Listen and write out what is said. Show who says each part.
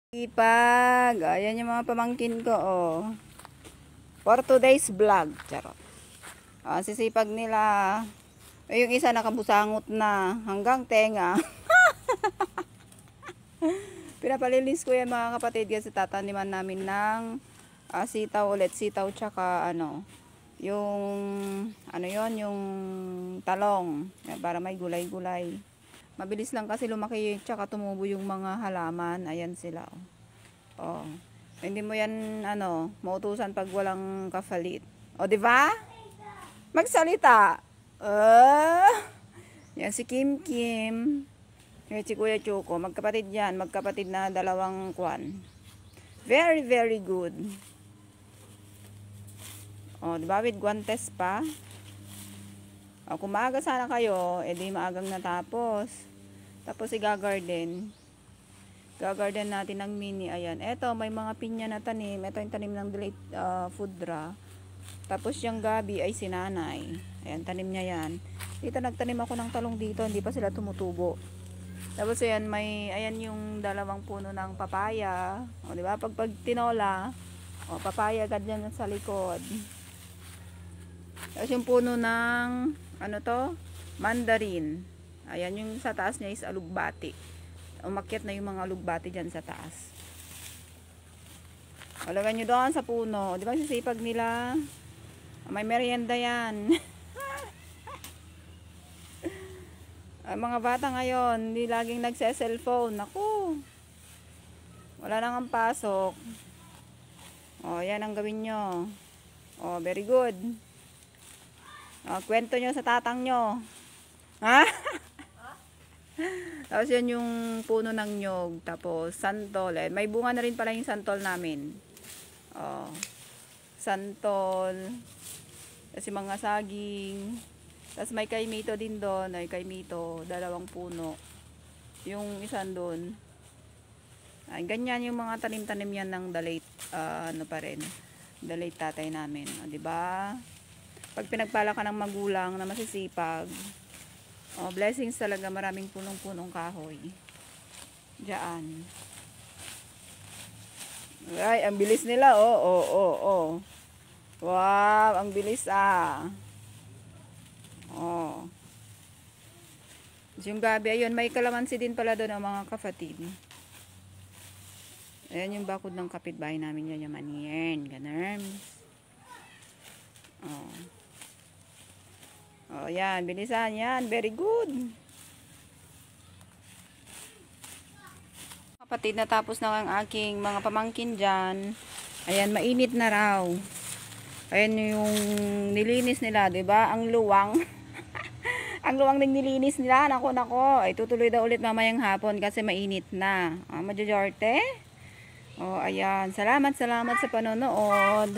Speaker 1: Ipag, ayan yung mga pamangkin ko, oh. For today's vlog, charot. Sisipag nila. Yung isa nakabusangot na hanggang tenga. Pinapalinis ko yan mga kapatid kasi tataniman namin ng sitaw ulit. Sitaw tsaka yung yung talong. Para may gulay-gulay. Mabilis lang kasi lumaki tsaka tumubo yung mga halaman. Ayan sila. Oh. Hindi mo yan mautusan pag walang kapalit. O di ba? Magsalita. Yan si Kim Kim. Yan si Kuya Choco. Magkapatid yan. Magkapatid na dalawang kwan. Very, very good. O, di ba? With guantes pa. O, kung maaga sana kayo, edi maagang natapos. Tapos i-garden. Gagarden natin ng mini. Ayan. Eto, may mga pinya na tanim. Ito yung tanim ng delayed foodra. Tapos yung gabi ay sinanay. Ayan, tanim niya yan. Dito nagtanim ako ng talong dito. Hindi pa sila tumutubo. Tapos ayan, ayan yung dalawang puno ng papaya. O, diba? Pag tinola, papaya ganyan sa likod. Tapos yung puno ng, mandarin. Ayan, yung sa taas niya is alugbati. Umakyat na yung mga alugbati dyan sa taas. Alagan nyo doon sa puno. Di ba sisipag nila? May merienda yan. Ang mga bata ngayon, hindi laging nagse-cellphone. Naku! Wala nang ang pasok. O, yan ang gawin nyo. O, very good. O, kwento nyo sa tatang nyo. Ha? Tapos yan yung puno ng nyog. Tapos santol. May bunga na rin pala yung santol namin. Oh, santol. Tapos yung mga saging. Tapos may kaimito din doon. Ay kaimito. Dalawang puno. Yung isan doon. Ay, ganyan yung mga tanim-tanim yan ng dalate. Dalate tatay namin. O, diba? Pag pinagpala ka ng magulang na masisipag. Blessings talaga, maraming punong-punong kahoy. Diyan. Ay, ang bilis nila, oh. Wow, ang bilis Yung gabi, ayun, may kalamansi din pala doon ang mga kapatid. Ayan yung bakod ng kapitbahay namin, yan yung maniyan, ganun. Yan, bilisan yan. Very good. Kapatid, natapos na ang aking mga pamangkin dyan. Ayan, mainit na raw. Ayan yung nilinis nila, diba? Ang luwang. Ang luwang din nilinis nila. Nako. Ay, tutuloy daw ulit mamayang hapon kasi mainit na. Majorte. Ayan. Salamat sa panonood.